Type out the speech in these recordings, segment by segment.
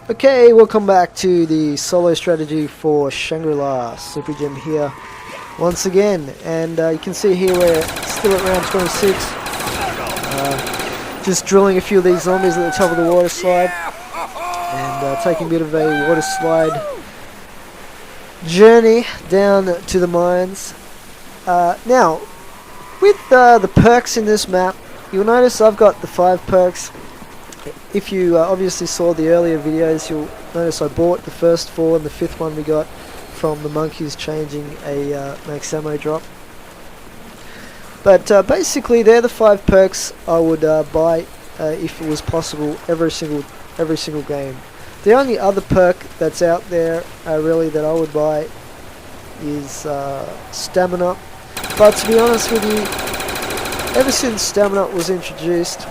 Okay, welcome back to the solo strategy for Shangri-La. S1ippery Jim here once again, and you can see here we're still at round 26. Just drilling a few of these zombies at the top of the water slide, and taking a bit of a water slide journey down to the mines. Now, with the perks in this map, you'll notice I've got the 5 perks. If you obviously saw the earlier videos, you'll notice I bought the first 4 and the 5th one we got from the monkeys changing a max ammo drop. But basically they're the 5 perks I would buy if it was possible every single game. The only other perk that's out there really that I would buy is stamina. But to be honest with you, ever since stamina was introduced,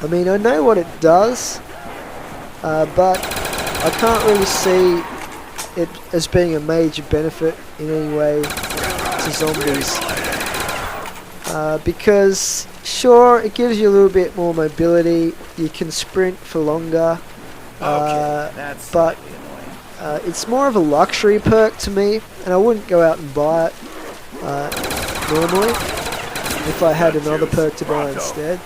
I mean, I know what it does, but I can't really see it as being a major benefit in any way to zombies. Because, sure, it gives you a little bit more mobility, you can sprint for longer, but it's more of a luxury perk to me, and I wouldn't go out and buy it normally if I had another perk to buy instead.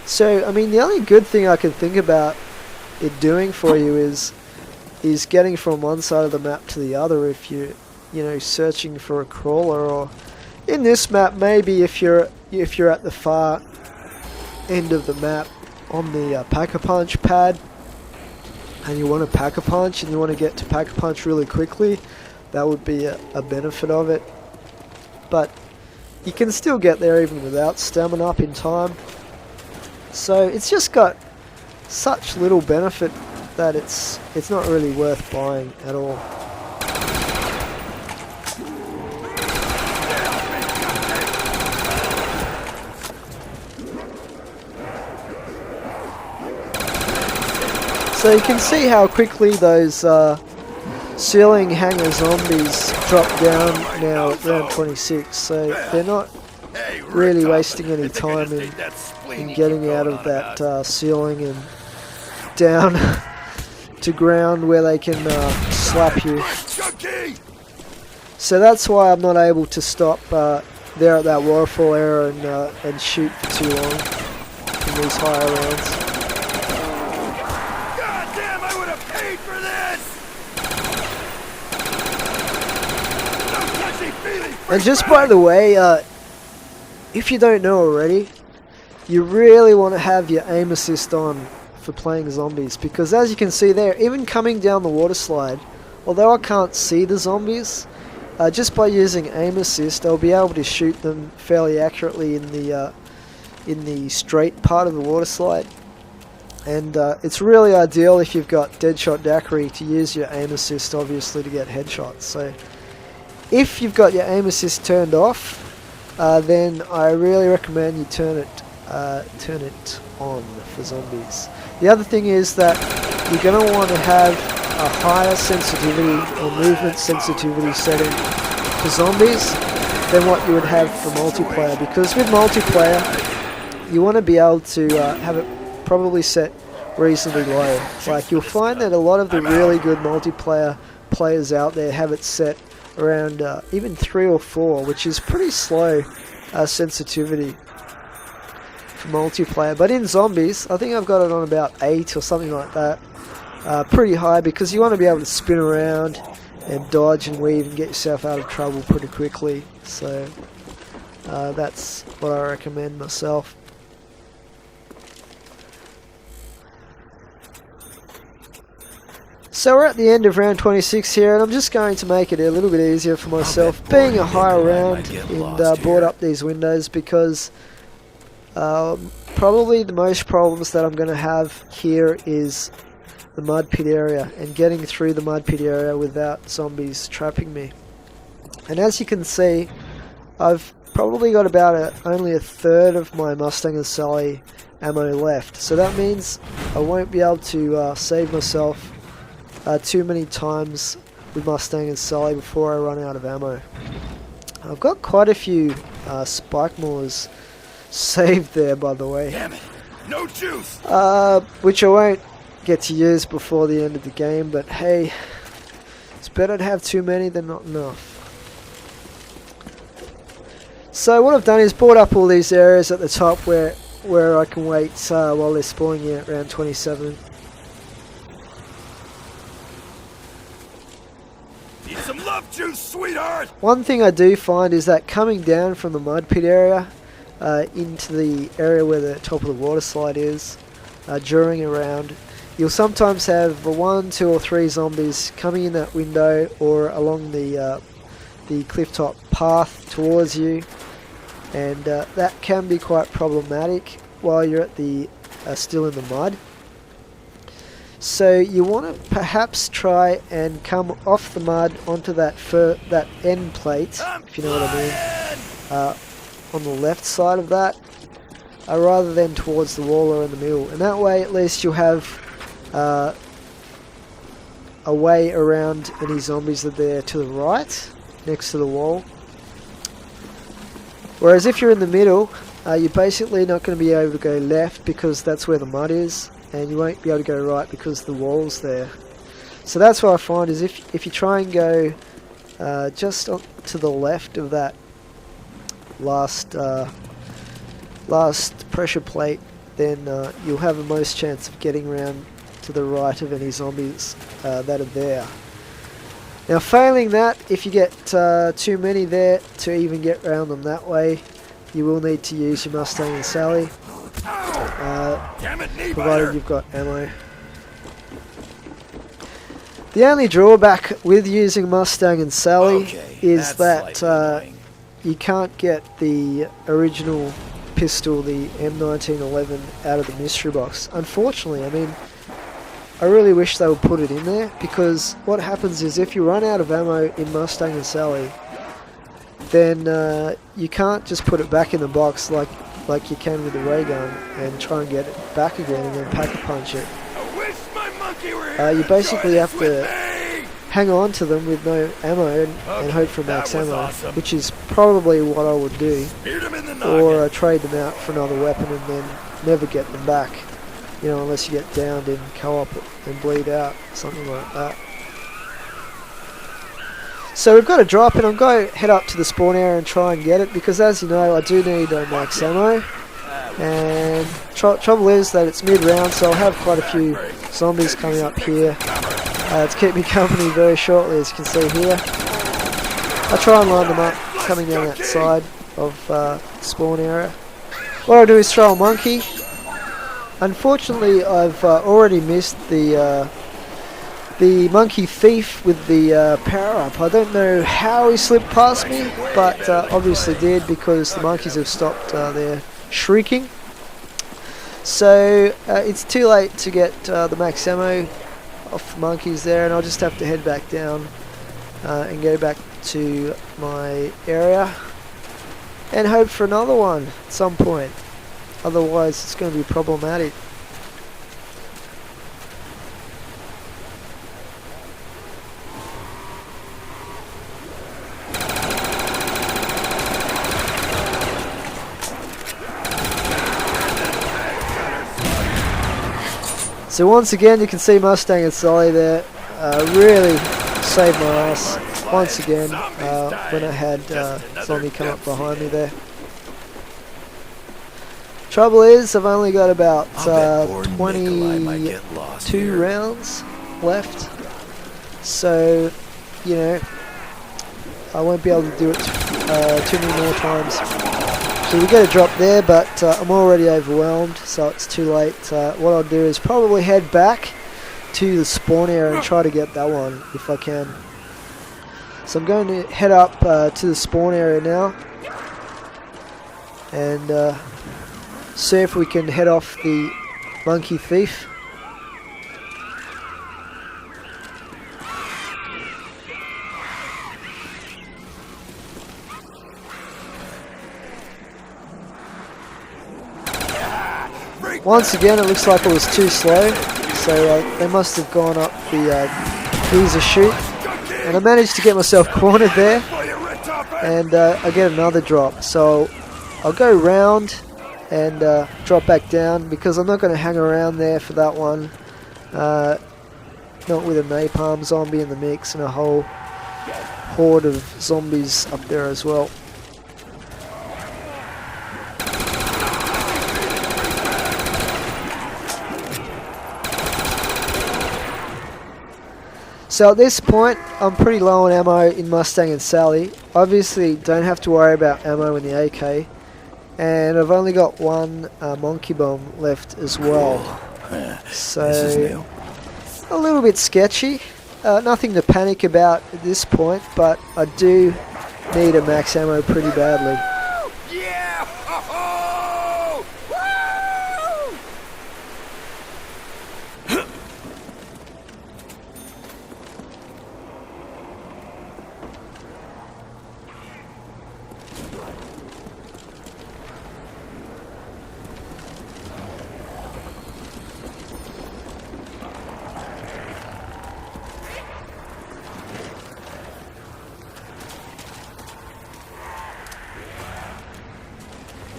So, I mean, the only good thing I can think about it doing for you is getting from one side of the map to the other if you know, searching for a crawler, or in this map maybe if you're at the far end of the map on the pack-a-punch pad and you want to pack-a-punch and you want to get to pack-a-punch really quickly, that would be a benefit of it. But you can still get there even without stamina up in time. So it's just got such little benefit that it's not really worth buying at all. So you can see how quickly those ceiling hanger zombies drop down now at round 26. So they're not really wasting any time in getting out of that ceiling and down to ground where they can slap you. So that's why I'm not able to stop there at that waterfall area and shoot for too long in these higher rounds. God damn, I would have paid for this! And just by the way, if you don't know already, you really want to have your aim assist on for playing zombies, because as you can see there, even coming down the water slide, although I can't see the zombies, just by using aim assist I'll be able to shoot them fairly accurately in the straight part of the water slide. And it's really ideal if you've got Deadshot Daiquiri to use your aim assist, obviously, to get headshots. So if you've got your aim assist turned off, then I really recommend you turn it on for zombies. The other thing is that you're going to want to have a higher sensitivity or movement sensitivity setting for zombies than what you would have for multiplayer, because with multiplayer you want to be able to have it probably set reasonably low. Like, you'll find that a lot of the really good multiplayer players out there have it set around even 3 or 4, which is pretty slow sensitivity for multiplayer. But in zombies, I think I've got it on about 8 or something like that. Pretty high, because you want to be able to spin around and dodge and weave and get yourself out of trouble pretty quickly. So that's what I recommend myself. So we're at the end of round 26 here, and I'm just going to make it a little bit easier for myself, being a higher round, and board up these windows, because probably the most problems that I'm going to have here is the mud pit area, and getting through the mud pit area without zombies trapping me. And as you can see, I've probably got about only a third of my Mustang and Sully ammo left, so that means I won't be able to save myself too many times with Mustang and Sully before I run out of ammo. I've got quite a few spike maws saved there, by the way. Damn it. No juice. Which I won't get to use before the end of the game, but hey, it's better to have too many than not enough. So what I've done is brought up all these areas at the top where I can wait while they're spawning in at round 27. Need some love juice, sweetheart. One thing I do find is that coming down from the mud pit area into the area where the top of the water slide is during a round, you'll sometimes have 1, 2 or 3 zombies coming in that window or along the cliff top path towards you, and that can be quite problematic while you're at the still in the mud. So you want to perhaps try and come off the mud onto that end plate, if you know what I mean, on the left side of that, rather than towards the wall or in the middle. And that way at least you'll have a way around any zombies that are there to the right, next to the wall. Whereas if you're in the middle, you're basically not going to be able to go left because that's where the mud is, and you won't be able to go right because the wall's there. So that's what I find is if you try and go just to the left of that last pressure plate, then you'll have the most chance of getting around to the right of any zombies that are there. Now failing that, if you get too many there to even get around them that way, you will need to use your Mustang and Sally, provided you've got ammo. The only drawback with using Mustang and Sally is that you can't get the original pistol, the M1911, out of the mystery box. Unfortunately, I mean, I really wish they would put it in there, because what happens is if you run out of ammo in Mustang and Sally, then you can't just put it back in the box like you can with the ray gun and try and get it back again and then pack-a-punch it. I wish my monkey were here. You basically have with to me. hang on to them with no ammo and hope for max that was ammo, awesome. which is probably what I would do, Speared him in the or noggin. trade them out for another weapon and then never get them back, you know, unless you get downed in co-op and bleed out, something like that. So we've got a drop, and I'm going to head up to the spawn area and try and get it, because as you know I do need max ammo, and trouble is that it's mid-round, so I'll have quite a few zombies coming up here to keep me company very shortly, as you can see here. I try and line them up coming down that side of spawn area. What I'll do is throw a monkey. Unfortunately, I've already missed the monkey thief with the power-up. I don't know how he slipped past me, but obviously did, because the monkeys have stopped their shrieking. So it's too late to get the max ammo off the monkeys there, and I'll just have to head back down and go back to my area and hope for another one at some point. Otherwise it's going to be problematic. So once again you can see Mustang and Sally there really saved my ass once again when I had zombie come up behind me there. Trouble is I've only got about 22 rounds left, so you know I won't be able to do it too many more times. So we get a drop there, but I'm already overwhelmed, so it's too late. What I'll do is probably head back to the spawn area and try to get that one if I can. So I'm going to head up to the spawn area now and see if we can head off the monkey thief. Once again, it looks like it was too slow, so they must have gone up the geezer chute, and I managed to get myself cornered there, and I get another drop. So I'll go round and drop back down, because I'm not going to hang around there for that one. Not with a napalm zombie in the mix and a whole horde of zombies up there as well. So at this point, I'm pretty low on ammo in Mustang and Sally. Obviously, don't have to worry about ammo in the AK. And I've only got one monkey bomb left as well. So, a little bit sketchy. Nothing to panic about at this point, but I do need a max ammo pretty badly. Yeah! Ho-ho! Woo!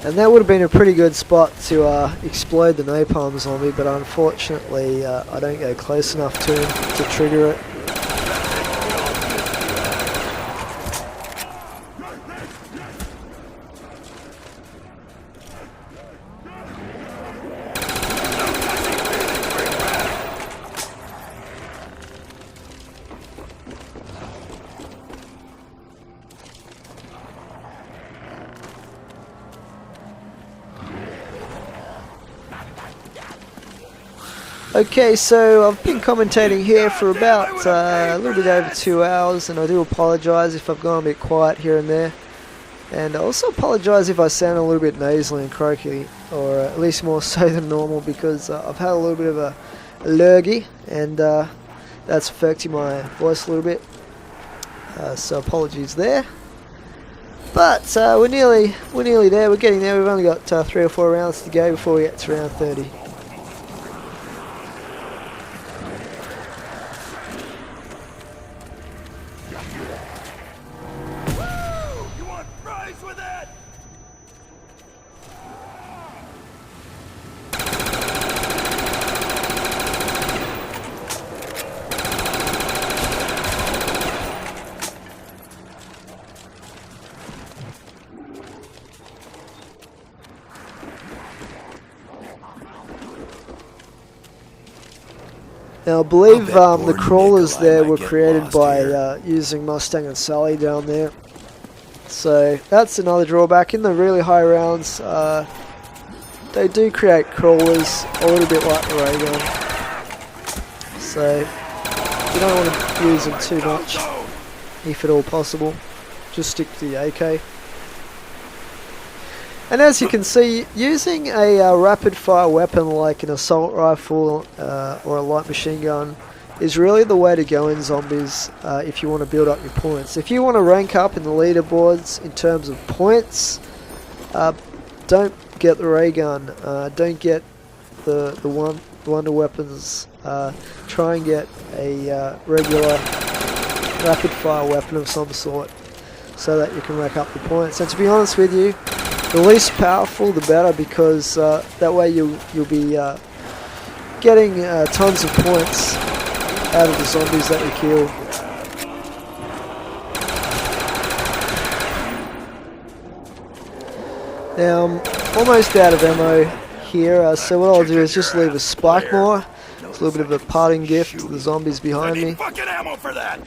And that would have been a pretty good spot to explode the napalm zombie, but unfortunately I don't go close enough to him to trigger it. Okay, so I've been commentating here for about a little bit over 2 hours, and I do apologise if I've gone a bit quiet here and there. And I also apologise if I sound a little bit nasally and croaky, or at least more so than normal, because I've had a little bit of a lurgy, and that's affecting my voice a little bit. So apologies there. But we're nearly there. We're getting there. We've only got 3 or 4 rounds to go before we get to round 30. You want fries with that? Now I believe the crawlers there were created by using Mustang and Sally down there. So that's another drawback. In the really high rounds, they do create crawlers a little bit like the ray gun. So you don't want to use them too much, if at all possible. Just stick to the AK. And as you can see, using a rapid fire weapon like an assault rifle or a light machine gun is really the way to go in zombies if you want to build up your points. If you want to rank up in the leaderboards in terms of points, don't get the ray gun, don't get the wonder weapons, try and get a regular rapid fire weapon of some sort so that you can rack up the points. And to be honest with you, the least powerful the better, because that way you'll be getting tons of points out of the zombies that you kill. Now I'm almost out of ammo here, so what I'll do is just leave a spike more. It's a little bit of a parting gift to the zombies behind me. Fucking ammo for that.